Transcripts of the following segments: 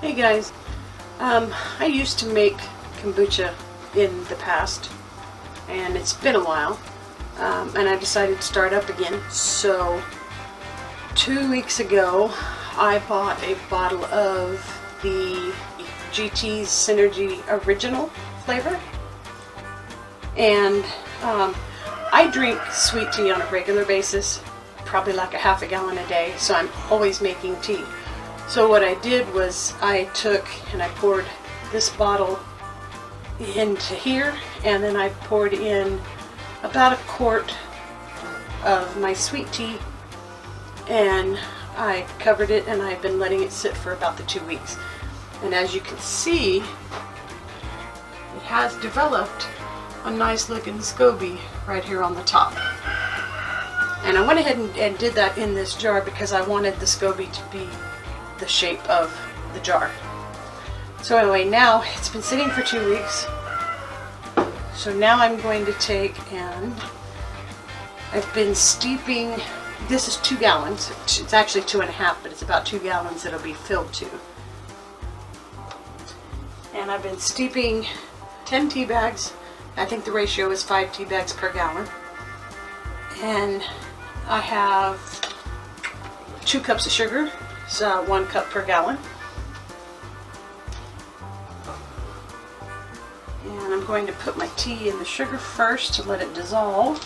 Hey guys, I used to make kombucha in the past, and it's been a while, and I decided to start up again. So 2 weeks ago I bought a bottle of the GT's Synergy Original flavor, and I drink sweet tea on a regular basis, probably like a half a gallon a day, so I'm always making tea. So what I did was I took and I poured this bottle into here, and then I poured in about a quart of my sweet tea, and I covered it, and I've been letting it sit for about the 2 weeks. And as you can see, it has developed a nice looking SCOBY right here on the top. And I went ahead and did that in this jar because I wanted the SCOBY to be the shape of the jar. So anyway, now it's been sitting for 2 weeks. So now I'm going to take, and I've been steeping, this is 2 gallons. It's actually 2.5, but it's about 2 gallons it'll be filled to. And I've been steeping 10 tea bags. I think the ratio is 5 tea bags per gallon. And I have 2 cups of sugar. So 1 cup per gallon. And I'm going to put my tea in the sugar first to let it dissolve.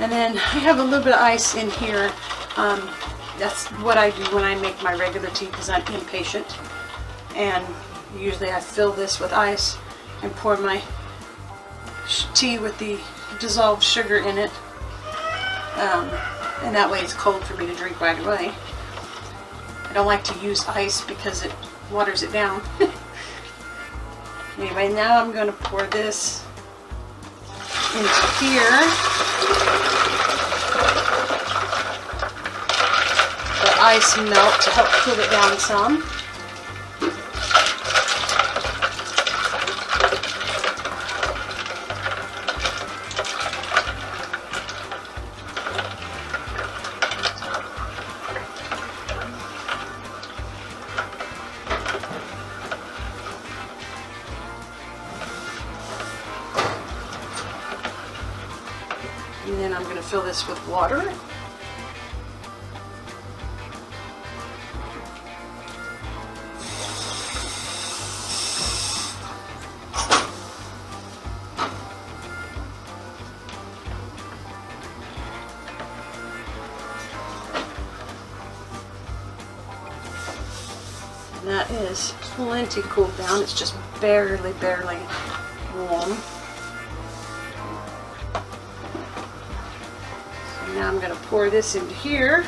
And then I have a little bit of ice in here. That's what I do when I make my regular tea because I'm impatient. And usually I fill this with ice and pour my tea with the dissolved sugar in it. And that way it's cold for me to drink right away. I don't like to use ice because it waters it down. Anyway, now I'm going to pour this into here. The ice melt to help cool it down some. And then I'm going to fill this with water. And that is plenty cooled down. It's just barely warm. Now I'm going to pour this into here.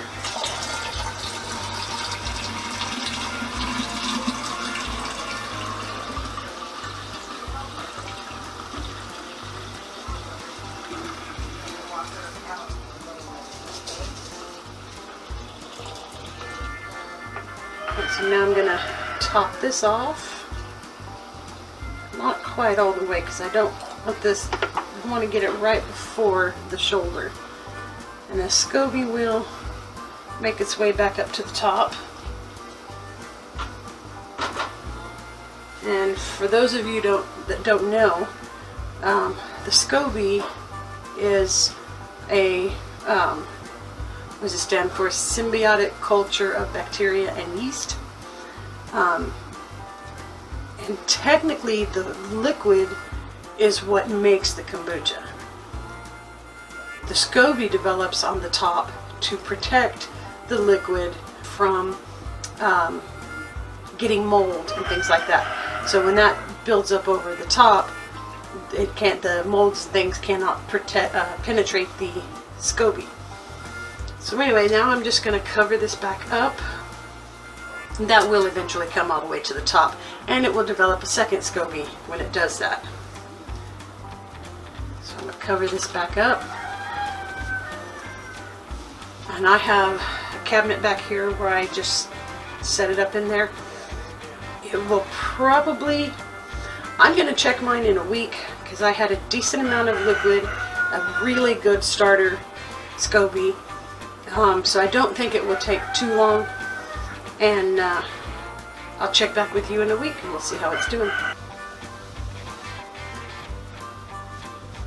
So now I'm going to top this off. Not quite all the way because I don't want this, I want to get it right before the shoulder. And the SCOBY will make its way back up to the top. And for those of you that don't know, the SCOBY is a, what does it stand for? Symbiotic culture of bacteria and yeast. And technically the liquid is what makes the kombucha. The SCOBY develops on the top to protect the liquid from getting mold and things like that. So when that builds up over the top, it can't. The molds and things cannot penetrate the SCOBY. So anyway, now I'm just going to cover this back up. That will eventually come all the way to the top, and it will develop a second SCOBY when it does that. So I'm going to cover this back up. And I have a cabinet back here where I just set it up in there. It will probably, I'm going to check mine in a week because I had a decent amount of liquid, a really good starter SCOBY. So I don't think it will take too long, and I'll check back with you in a week and we'll see how it's doing.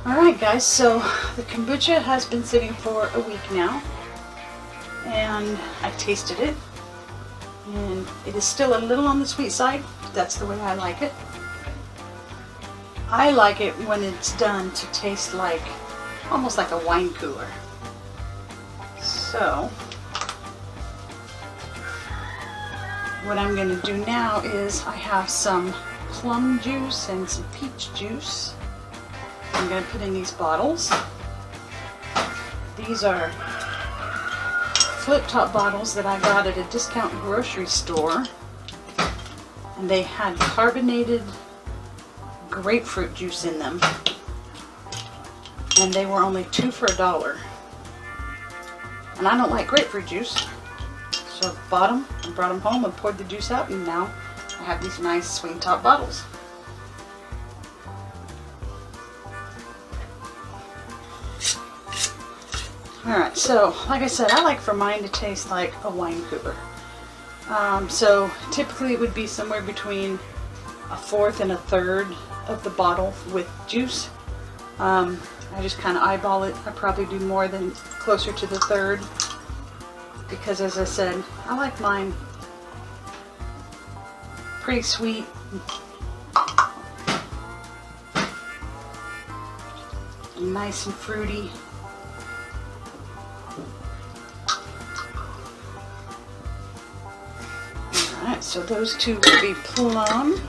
Alright guys, so the kombucha has been sitting for a week now, and I tasted it, and it is still a little on the sweet side. That's the way I like it. I like it when it's done to taste like, almost like a wine cooler. So, what I'm going to do now is I have some plum juice and some peach juice. I'm going to put in these bottles. These are flip-top bottles that I got at a discount grocery store, and they had carbonated grapefruit juice in them, and they were only 2 for $1. And I don't like grapefruit juice, so I bought them and brought them home and poured the juice out, and now I have these nice swing top bottles. Alright, so like I said, I like for mine to taste like a wine cooler. So typically it would be somewhere between 1/4 and 1/3 of the bottle with juice. I just kind of eyeball it. I probably do more than closer to the 1/3 because, as I said, I like mine pretty sweet. And nice and fruity. Alright, so those two will be plum.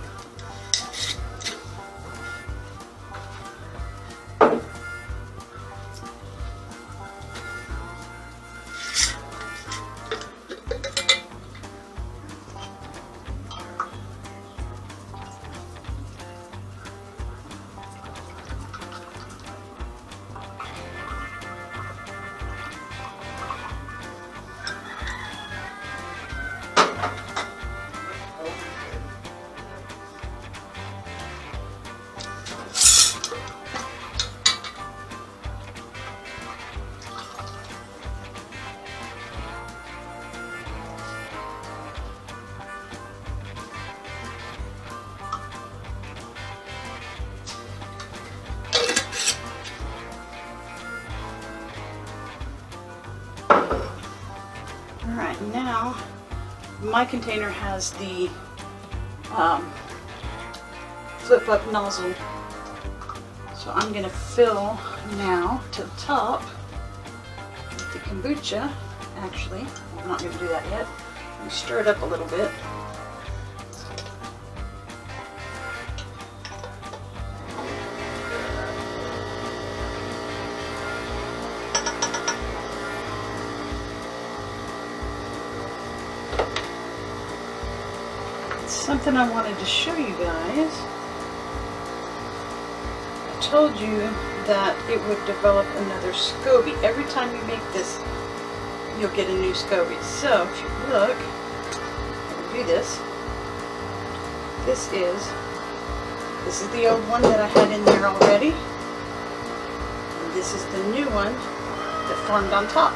Alright, now my container has the flip-up nozzle, so I'm going to fill now to the top with the kombucha. Actually, I'm not going to do that yet. Let me stir it up a little bit. Something I wanted to show you guys. I told you that it would develop another SCOBY. Every time you make this, you'll get a new SCOBY. So if you look, I'll do this. This is the old one that I had in there already. And this is the new one that formed on top.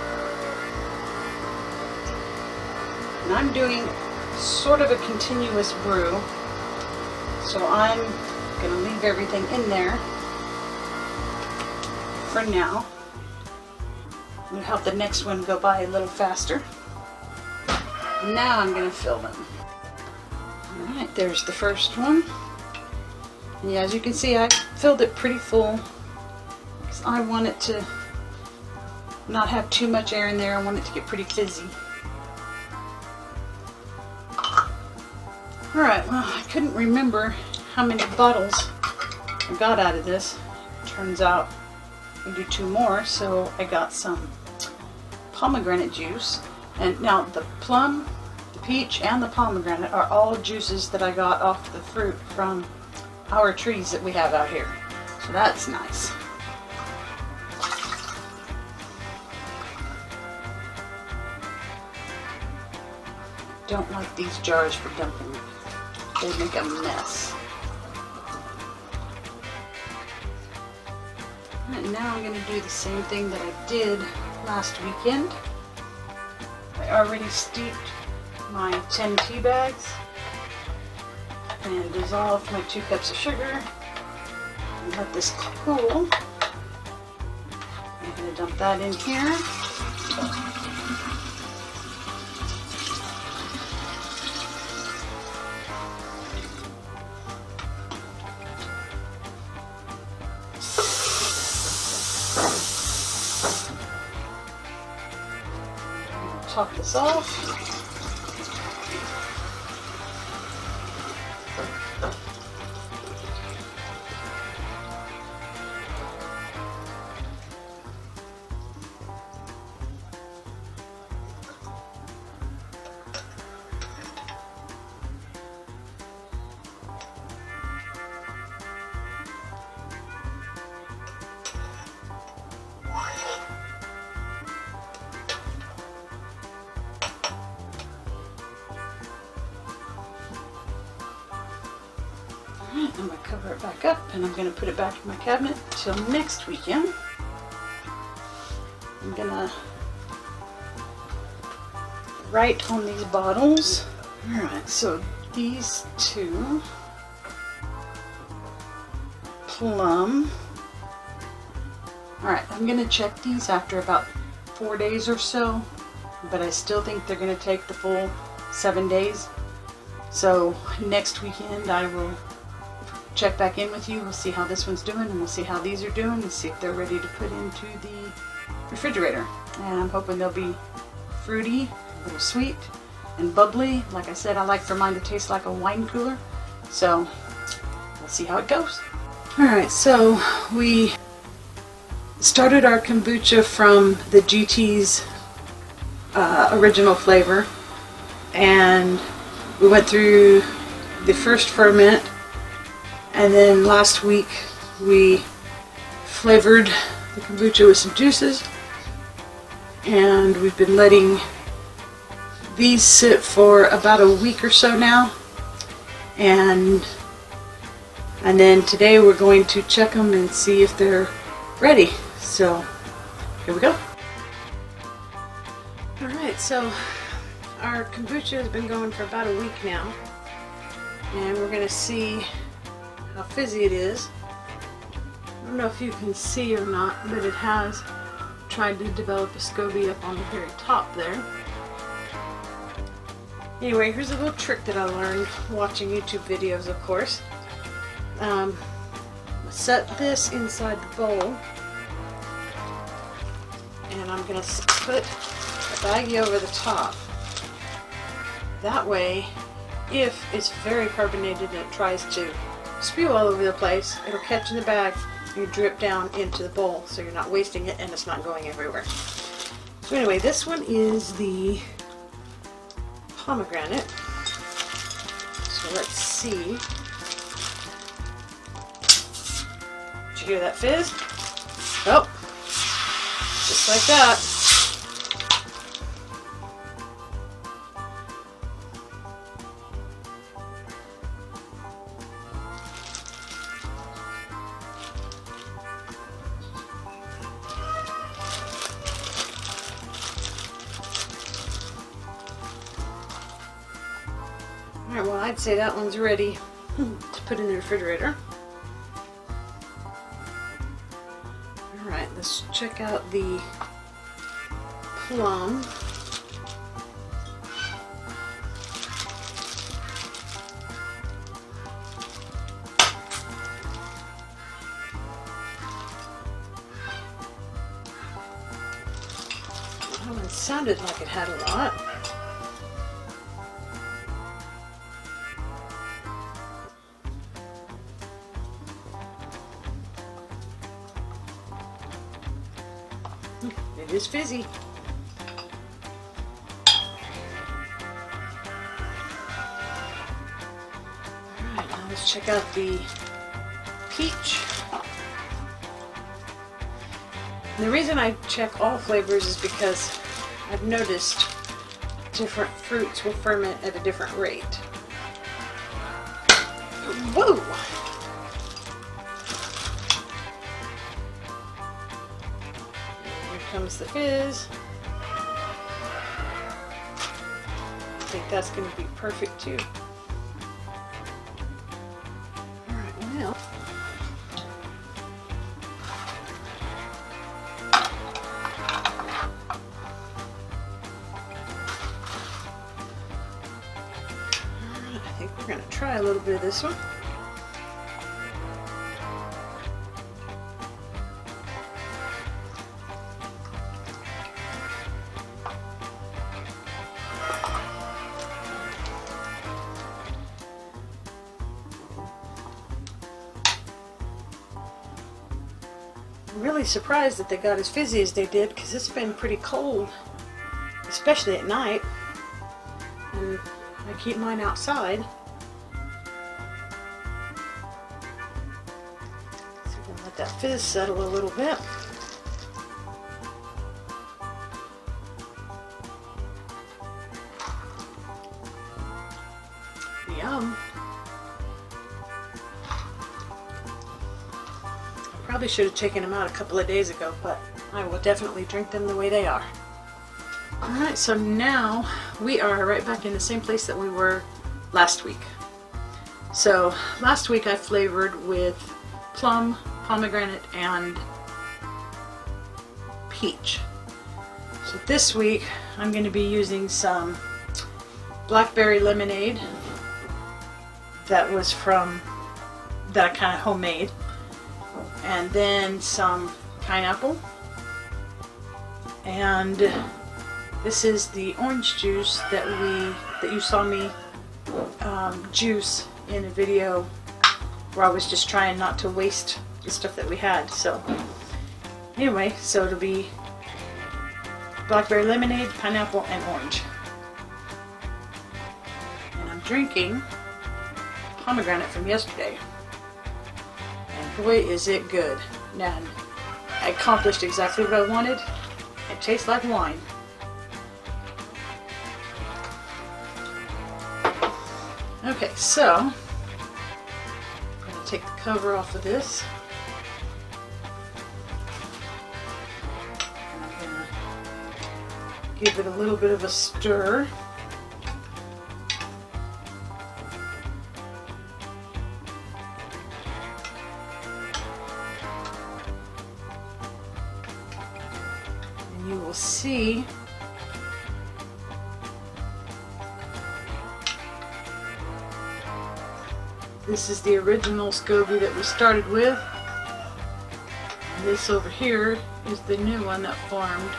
And I'm doing sort of a continuous brew, so I'm going to leave everything in there for now. It'll help the next one go by a little faster. Now I'm going to fill them. Alright, there's the first one. And yeah, as you can see, I filled it pretty full because I want it to not have too much air in there. I want it to get pretty fizzy. Alright, well, I couldn't remember how many bottles I got out of this. Turns out we do 2 more, so I got some pomegranate juice. And now the plum, the peach, and the pomegranate are all juices that I got off the fruit from our trees that we have out here. So that's nice. don't like these jars for dumping. They make a mess. And now I'm going to do the same thing that I did last weekend. I already steeped my 10 tea bags and dissolved my 2 cups of sugar and let this cool. I'm going to dump that in here. Top this off. I'm going to cover it back up and I'm going to put it back in my cabinet till next weekend. I'm going to write on these bottles. Alright, so these 2, plum. Alright, I'm going to check these after about 4 days or so, but I still think they're going to take the full 7 days. So next weekend I will check back in with you. We'll see how this one's doing and we'll see how these are doing and see if they're ready to put into the refrigerator. And I'm hoping they'll be fruity, a little sweet and bubbly. Like I said, I like for mine to taste like a wine cooler. So we'll see how it goes. Alright, so we started our kombucha from the GT's original flavor, and we went through the first ferment. And then last week we flavored the kombucha with some juices, and we've been letting these sit for about a week or so now, and then today we're going to check them and see if they're ready. So here we go. Alright, so our kombucha has been going for about a week now, and we're going to see how fizzy it is. I don't know if you can see or not, but it has tried to develop a SCOBY up on the very top there. Anyway, here's a little trick that I learned watching YouTube videos, of course. Set this inside the bowl, and I'm going to put a baggie over the top. That way, if it's very carbonated and it tries to spew all over the place, it'll catch in the bag and you drip down into the bowl, so you're not wasting it and it's not going everywhere. So anyway, this one is the pomegranate. So let's see. Did you hear that fizz? Oh, just like that. Alright, well, I'd say that one's ready to put in the refrigerator. Alright, let's check out the plum. Well, it sounded like it had a lot. It is fizzy. Alright, now let's check out the peach. And the reason I check all flavors is because I've noticed different fruits will ferment at a different rate. Whoa! Here comes the fizz. I think that's going to be perfect too. Alright, now I think we're going to try a little bit of this one. I'm really surprised that they got as fizzy as they did, because it's been pretty cold, especially at night, and I keep mine outside. So we're going to let that fizz settle a little bit. Yum. Probably should have taken them out a couple of days ago, but I will definitely drink them the way they are. Alright, so now we are right back in the same place that we were last week. So last week I flavored with plum, pomegranate, and peach. So this week I'm going to be using some blackberry lemonade that I kind of homemade. And then some pineapple, and this is the orange juice that you saw me juice in a video where I was just trying not to waste the stuff that we had. So anyway, so it'll be blackberry lemonade, pineapple, and orange. And I'm drinking pomegranate from yesterday. Boy, is it good. Now, I accomplished exactly what I wanted. It tastes like wine. Okay, so I'm going to take the cover off of this. And I'm going to give it a little bit of a stir. You will see this is the original SCOBY that we started with. And this over here is the new one that formed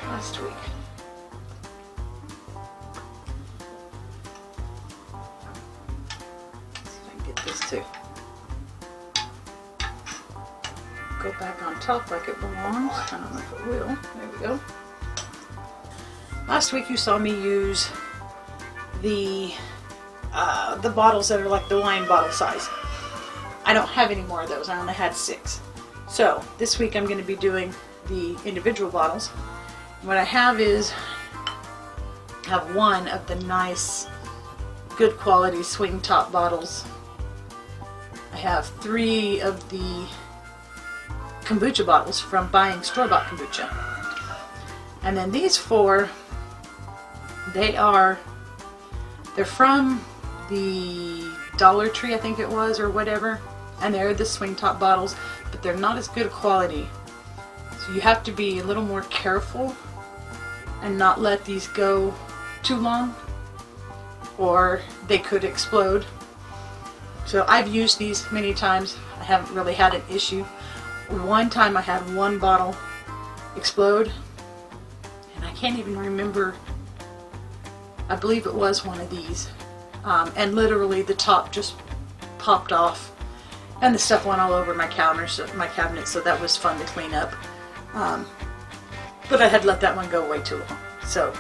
last week. Let's see if I can get this too. Go back on top like it belongs. I don't know if it will. There we go. Last week you saw me use the bottles that are like the wine bottle size. I don't have any more of those. I only had 6. So this week I'm going to be doing the individual bottles. What I have is one of the nice, good quality swing top bottles. I have 3 of the kombucha bottles from buying store-bought kombucha. And then these 4, they're from the Dollar Tree, I think it was, or whatever. And they're the swing top bottles, but they're not as good quality. So you have to be a little more careful and not let these go too long, or they could explode. So I've used these many times. I haven't really had an issue. One time I had one bottle explode, and I can't even remember. I believe it was one of these, and literally the top just popped off, and the stuff went all over my cabinet. So that was fun to clean up. But I had let that one go way too long. So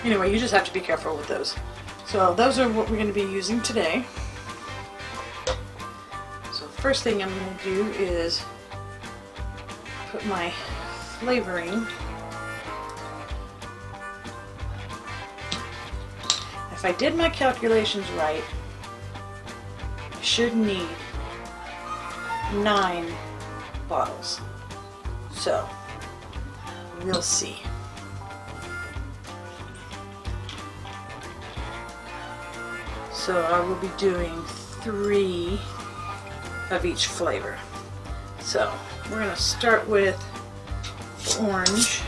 anyway, you just have to be careful with those. So those are what we're going to be using today. So first thing I'm going to do is put my flavoring if I did my calculations right, I should need 9 bottles. So, we'll see. So I will be doing 3 of each flavor. So we're going to start with orange.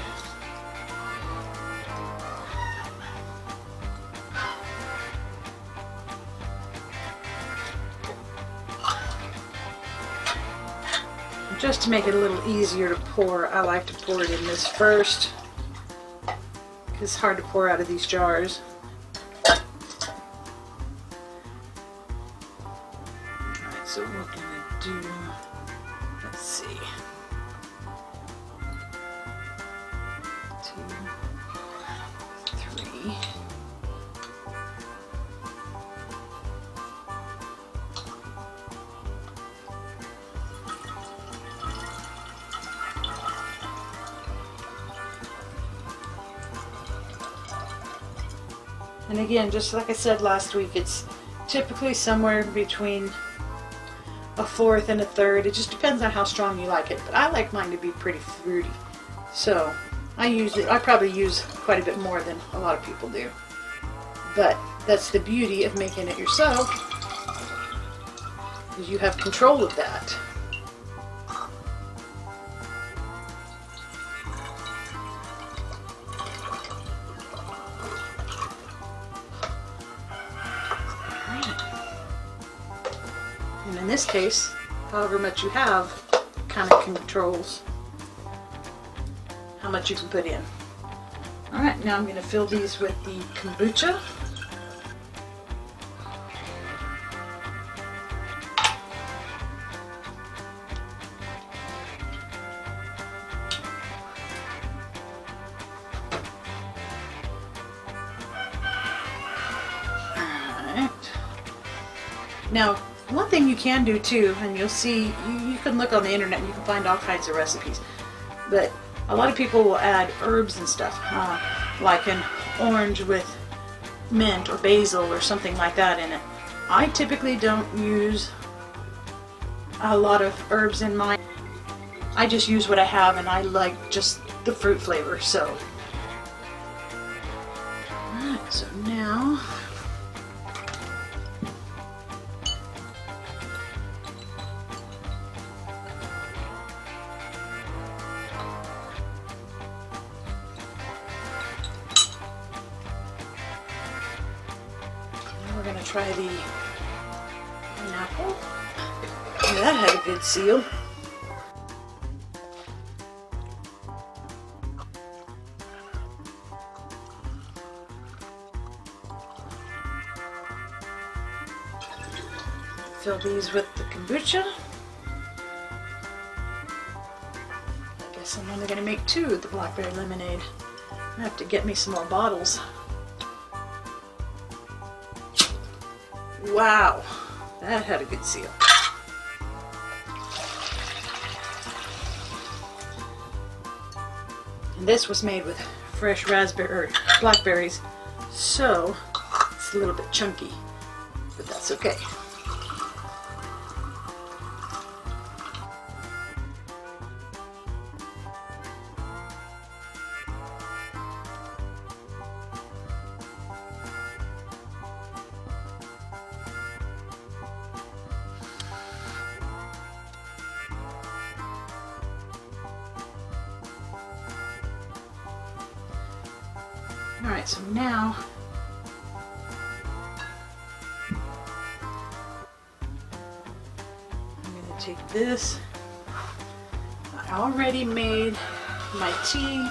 Just to make it a little easier to pour, I like to pour it in this first, because it's hard to pour out of these jars. Alright, so we're going to do, let's see, 2, 3. And again, just like I said last week, it's typically somewhere between a 1/4 and a 1/3. It just depends on how strong you like it. But I like mine to be pretty fruity. So I probably use quite a bit more than a lot of people do. But that's the beauty of making it yourself, is you have control of that. And in this case, however much you have kind of controls how much you can put in. Alright, now I'm going to fill these with the kombucha. Alright. Now, one thing you can do too, and you'll see, you can look on the internet and you can find all kinds of recipes, but a lot of people will add herbs and stuff, like an orange with mint or basil or something like that in it. I typically don't use a lot of herbs in mine. I just use what I have, and I like just the fruit flavor. So, alright, so now we're going to try the pineapple. Yeah, that had a good seal. Fill these with the kombucha. I guess I'm only going to make 2 of the blackberry lemonade. I have to get me some more bottles. Wow, that had a good seal. And this was made with fresh raspberry or blackberries, so it's a little bit chunky, but that's okay. Alright, so now I'm going to take this. I already made my tea.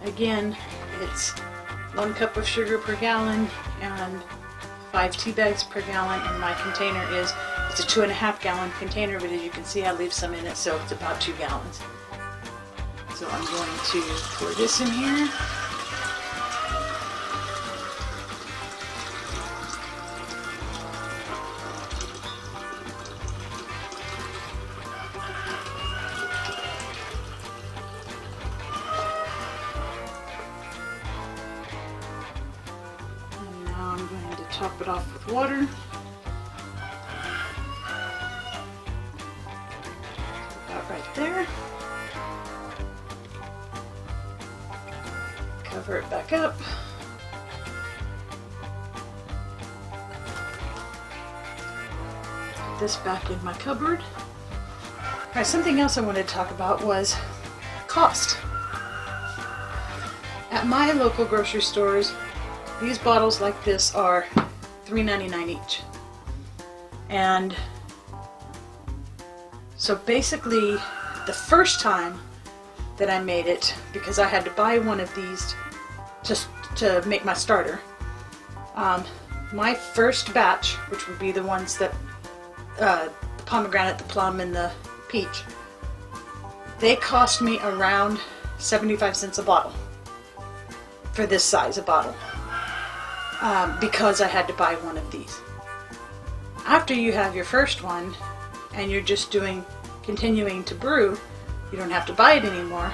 Again, it's 1 cup of sugar per gallon and 5 tea bags per gallon, and my container it's a 2.5 gallon container, but as you can see I leave some in it, so it's about 2 gallons. So I'm going to pour this in here. top it off with water. About right there. Cover it back up. Put this back in my cupboard. Alright, something else I wanted to talk about was cost. At my local grocery stores, these bottles like this are $3.99 each. And so basically, the first time that I made it, because I had to buy one of these just to make my starter, my first batch, which would be the ones that, the pomegranate, the plum, and the peach, they cost me around 75 cents a bottle for this size of bottle, because I had to buy one of these. After you have your first one and you're just continuing to brew, you don't have to buy it anymore.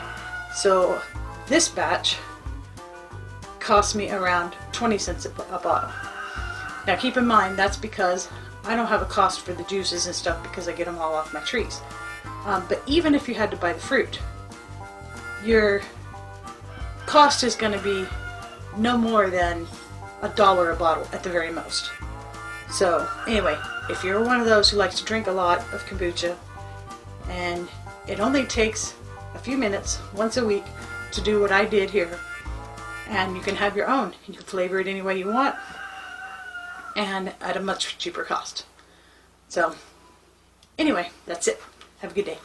So this batch cost me around 20 cents a bottle. Now keep in mind, that's because I don't have a cost for the juices and stuff because I get them all off my trees. But even if you had to buy the fruit, your cost is going to be no more than $1 a bottle at the very most. So anyway, if you're one of those who likes to drink a lot of kombucha, and it only takes a few minutes once a week to do what I did here, and you can have your own, you can flavor it any way you want, and at a much cheaper cost. So anyway, that's it. Have a good day.